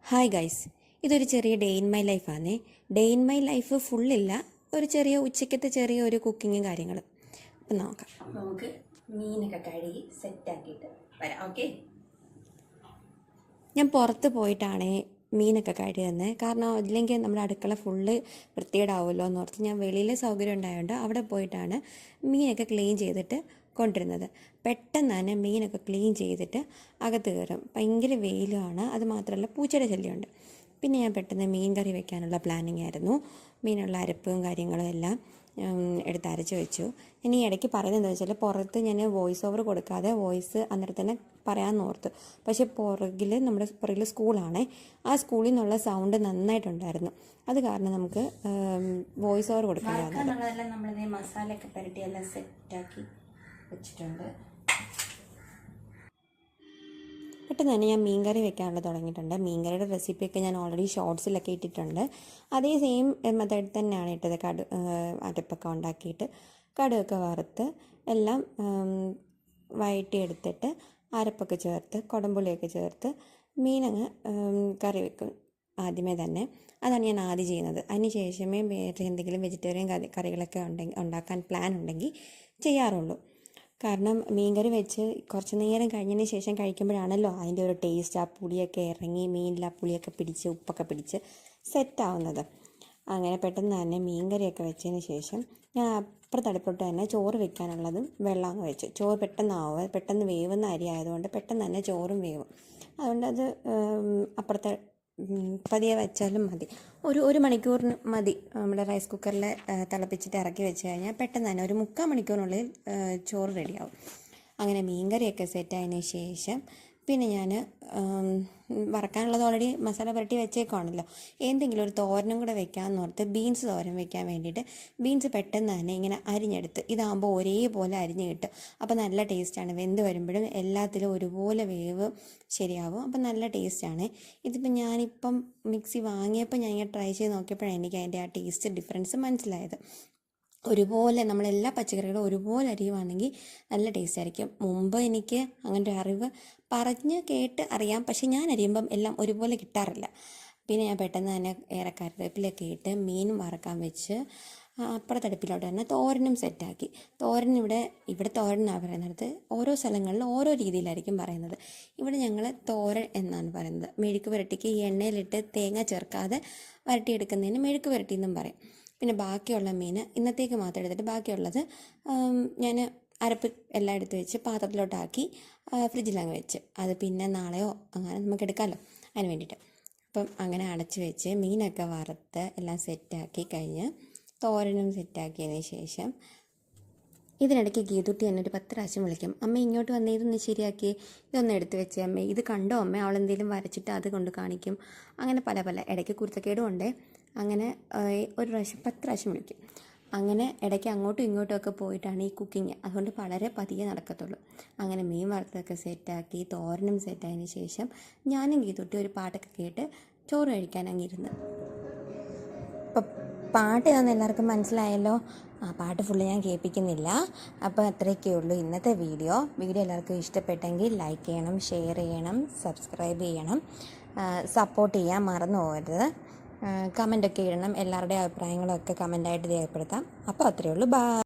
Hi guys, ഇതൊരു ചെറിയ day in my ലൈഫാണേ. ഡേ ഇൻ മൈ ലൈഫ് ഫുള്ളില്ല, ഒരു ചെറിയ ഉച്ചയ്ക്കത്തെ ചെറിയ ഒരു കുക്കിങ്ങും കാര്യങ്ങളും. അപ്പം നോക്കാം. നമുക്ക് മീനൊക്കെ കഴുകി സെറ്റാക്കിയിട്ട് വരാം. ഓക്കെ, ഞാൻ പുറത്ത് പോയിട്ടാണ് മീനൊക്കെ കഴുകുന്നത്. കാരണം ഇല്ലെങ്കിൽ നമ്മുടെ അടുക്കള ഫുള്ള് വൃത്തികേടാവുമല്ലോ എന്ന് ഓർത്ത് ഞാൻ വെളിയിൽ സൗകര്യം ഉണ്ടായതുകൊണ്ട് അവിടെ പോയിട്ടാണ് മീനൊക്കെ ക്ലീൻ ചെയ്തിട്ട് കൊണ്ടിരുന്നത്. പെട്ടെന്ന് തന്നെ മീനൊക്കെ ക്ലീൻ ചെയ്തിട്ട് അകത്ത് കയറും. ഭയങ്കര വെയിലുമാണ്, അത് മാത്രമല്ല പൂച്ചയുടെ ശല്യമുണ്ട്. പിന്നെ ഞാൻ പെട്ടെന്ന് മീൻ കറി വെക്കാനുള്ള പ്ലാനിങ് ആയിരുന്നു. മീനുള്ള അരപ്പും കാര്യങ്ങളും എല്ലാം എടുത്ത് അരച്ച് വെച്ചു. ഇനി ഇടയ്ക്ക് പറയുന്നത് എന്താ വെച്ചാൽ, പുറത്ത് ഞാൻ വോയിസ് ഓവർ കൊടുക്കാതെ വോയിസ് അന്നേരം തന്നെ പറയാമെന്ന് ഓർത്ത്. പക്ഷേ നമ്മുടെ പുറകിൽ സ്കൂളാണ്. ആ സ്കൂളിൽ നിന്നുള്ള സൗണ്ട് നന്നായിട്ടുണ്ടായിരുന്നു. അത് കാരണം നമുക്ക് വോയിസ് ഓവർ കൊടുക്കാനുള്ളതെല്ലാം നമ്മളിതേ മസാലയൊക്കെ പുരട്ടി എല്ലാം സെറ്റാക്കി വെച്ചിട്ടുണ്ട്. പെട്ടെന്ന് തന്നെ ഞാൻ മീൻ കറി വെക്കാനുള്ളത് തുടങ്ങിയിട്ടുണ്ട്. മീൻ കറിയുടെ റെസിപ്പിയൊക്കെ ഞാൻ ഓൾറെഡി ഷോർട്സിലൊക്കെ ഇട്ടിട്ടുണ്ട്. അതേ സെയിം മെത്തേഡ് തന്നെയാണ് ഇട്ടത്. അരപ്പൊക്കെ ഉണ്ടാക്കിയിട്ട് കടുകൊക്കെ വറുത്ത് എല്ലാം വഴറ്റിയെടുത്തിട്ട് അരപ്പൊക്കെ ചേർത്ത് കുടംപുളിയൊക്കെ ചേർത്ത് മീനങ്ങ് കറി വെക്കും ആദ്യമേ തന്നെ. അതാണ് ഞാൻ ആദ്യം ചെയ്യുന്നത്. അതിന് ശേഷമേ വേറെ എന്തെങ്കിലും വെജിറ്റേറിയൻ കറികളൊക്കെ ഉണ്ടാക്കാൻ പ്ലാൻ ഉണ്ടെങ്കിൽ ചെയ്യാറുള്ളൂ. കാരണം മീൻകറി വെച്ച് കുറച്ച് നേരം കഴിഞ്ഞതിന് ശേഷം കഴിക്കുമ്പോഴാണല്ലോ അതിൻ്റെ ഒരു ടേസ്റ്റ്, ആ പുളിയൊക്കെ ഇറങ്ങി മീനിൽ ആ പുളിയൊക്കെ പിടിച്ച് ഉപ്പൊക്കെ പിടിച്ച് സെറ്റാവുന്നത്. അങ്ങനെ പെട്ടെന്ന് തന്നെ മീൻകറിയൊക്കെ വെച്ചതിന് ശേഷം ഞാൻ അപ്പുറത്ത് അടുപ്പോട്ട് തന്നെ ചോറ് വെക്കാനുള്ളതും വെള്ളം അങ്ങ് വെച്ചു. ചോറ് പെട്ടെന്ന് വേവുന്ന അരി ആയതുകൊണ്ട് പെട്ടെന്ന് തന്നെ ചോറും വേവും. അതുകൊണ്ട് അത് അപ്പുറത്തെ പതിയെ വെച്ചാലും മതി. ഒരു മണിക്കൂറിന് മതി. നമ്മുടെ റൈസ് കുക്കറിൽ തിളപ്പിച്ചിട്ട് ഇറക്കി വെച്ച് കഴിഞ്ഞാൽ പെട്ടെന്ന് തന്നെ ഒരു 3/4 മണിക്കൂറിനുള്ളിൽ ചോറ് റെഡിയാവും. അങ്ങനെ മീൻകറിയൊക്കെ സെറ്റായതിന് ശേഷം പിന്നെ ഞാൻ വറക്കാനുള്ളത് ഓൾറെഡി മസാല പുരട്ടി വെച്ചേക്കാണല്ലോ. എന്തെങ്കിലും ഒരു തോരനും കൂടെ വെക്കാമെന്ന് ഓർത്ത് ബീൻസ് തോരൻ വെക്കാൻ വേണ്ടിയിട്ട് ബീൻസ് പെട്ടെന്ന് തന്നെ ഇങ്ങനെ അരിഞ്ഞെടുത്ത്. ഇതാകുമ്പോൾ ഒരേപോലെ അരിഞ്ഞ് കിട്ടും. അപ്പോൾ നല്ല ടേസ്റ്റാണ്. വെന്ത് വരുമ്പോഴും എല്ലാത്തിലും ഒരുപോലെ വേവ് ശരിയാവും. അപ്പം നല്ല ടേസ്റ്റാണ്. ഇതിപ്പോൾ ഞാനിപ്പം മിക്സി വാങ്ങിയപ്പോൾ ഞാൻ ഇങ്ങനെ ട്രൈ ചെയ്ത് നോക്കിയപ്പോഴാണ് എനിക്ക് അതിൻ്റെ ആ ടേസ്റ്റ് ഡിഫറൻസ് മനസ്സിലായത്. ഒരുപോലെ നമ്മളെല്ലാ പച്ചക്കറികളും ഒരുപോലെ അരിയുവാണെങ്കിൽ നല്ല ടേസ്റ്റ് ആയിരിക്കും. മുമ്പ് എനിക്ക് അങ്ങനെ ഒരു അറിവ് പറഞ്ഞ് കേട്ട് അറിയാം, പക്ഷെ ഞാൻ അരിയുമ്പം എല്ലാം ഒരുപോലെ കിട്ടാറില്ല. പിന്നെ ഞാൻ പെട്ടെന്ന് തന്നെ ഏറെ കറിവേപ്പിലൊക്കെ ഇട്ട് മീൻ വറക്കാൻ വെച്ച് അപ്പുറത്തടുപ്പിലോട്ട് തന്നെ തോരനും സെറ്റാക്കി. തോരൻ ഇവിടെ തോരൻ എന്നാണ് പറയുന്നത്. ഓരോ സ്ഥലങ്ങളിലും ഓരോ രീതിയിലായിരിക്കും പറയുന്നത്. ഇവിടെ ഞങ്ങൾ തോരൻ എന്നാണ് പറയുന്നത്. മെഴുക്ക് പുരട്ടിക്ക് ഈ എണ്ണയിലിട്ട് തേങ്ങ ചേർക്കാതെ വരട്ടിയെടുക്കുന്നതിന് മെഴുക്ക് പുരട്ടി എന്നും പറയും. പിന്നെ ബാക്കിയുള്ള മീൻ ഇന്നത്തേക്ക് മാത്രം എടുത്തിട്ട് ബാക്കിയുള്ളത് ഞാൻ അരപ്പ് എല്ലാം എടുത്ത് വെച്ച് പാത്രത്തിലോട്ടാക്കി ഫ്രിഡ്ജിലങ്ങ് വെച്ച്, അത് പിന്നെ നാളെയോ അങ്ങനെ നമുക്ക് എടുക്കാമല്ലോ അതിന് വേണ്ടിയിട്ട്. അപ്പം അങ്ങനെ അടച്ച് വെച്ച് മീനൊക്കെ വറുത്ത് എല്ലാം സെറ്റാക്കി കഴിഞ്ഞ് തോരനും സെറ്റാക്കിയതിന് ശേഷം ഇതിനിടയ്ക്ക് ഗീതുട്ടി എന്നെ ഒരു 10 പ്രാവശ്യം വിളിക്കും. അമ്മ ഇങ്ങോട്ട് വന്നേ, ഇതൊന്ന് ശരിയാക്കി, ഇതൊന്ന് എടുത്ത് വെച്ചേ അമ്മേ, ഇത് കണ്ടോ അമ്മ, അവളെന്തെങ്കിലും വരച്ചിട്ട് അത് കൊണ്ട് കാണിക്കും. അങ്ങനെ പല ഇടയ്ക്ക് കുരുത്തക്കേടും ഉണ്ട്. അങ്ങനെ ഒരു പ്രാവശ്യം 10 പ്രാവശ്യം വിളിക്കും. അങ്ങനെ ഇടയ്ക്ക് അങ്ങോട്ടും ഇങ്ങോട്ടും ഒക്കെ പോയിട്ടാണ് ഈ കുക്കിങ്. അതുകൊണ്ട് വളരെ പതിയെ നടക്കത്തുള്ളൂ. അങ്ങനെ മീൻ വറുത്തൊക്കെ സെറ്റാക്കി തോരനും സെറ്റായതിന് ശേഷം ഞാനും ഗീതുട്ടി ഒരു പാട്ടൊക്കെ കേട്ട് ചോറ് കഴിക്കാൻ അങ്ങിരുന്ന്. അപ്പം പാട്ട് ഏതാണെന്ന് എല്ലാവർക്കും മനസ്സിലായല്ലോ. ആ പാട്ട് ഫുള്ള് ഞാൻ കേൾപ്പിക്കുന്നില്ല. അപ്പോൾ അത്രയൊക്കെ ഉള്ളൂ ഇന്നത്തെ വീഡിയോ. എല്ലാവർക്കും ഇഷ്ടപ്പെട്ടെങ്കിൽ ലൈക്ക് ചെയ്യണം, ഷെയർ ചെയ്യണം, സബ്സ്ക്രൈബ് ചെയ്യണം, സപ്പോർട്ട് ചെയ്യാൻ മറന്നു പോകരുത്. കമൻ്റൊക്കെ ഇടണം. എല്ലാവരുടെയും അഭിപ്രായങ്ങളൊക്കെ കമൻ്റായിട്ട് രേഖപ്പെടുത്താം. അപ്പോൾ അത്രയേ ഉള്ളൂ. ബൈ.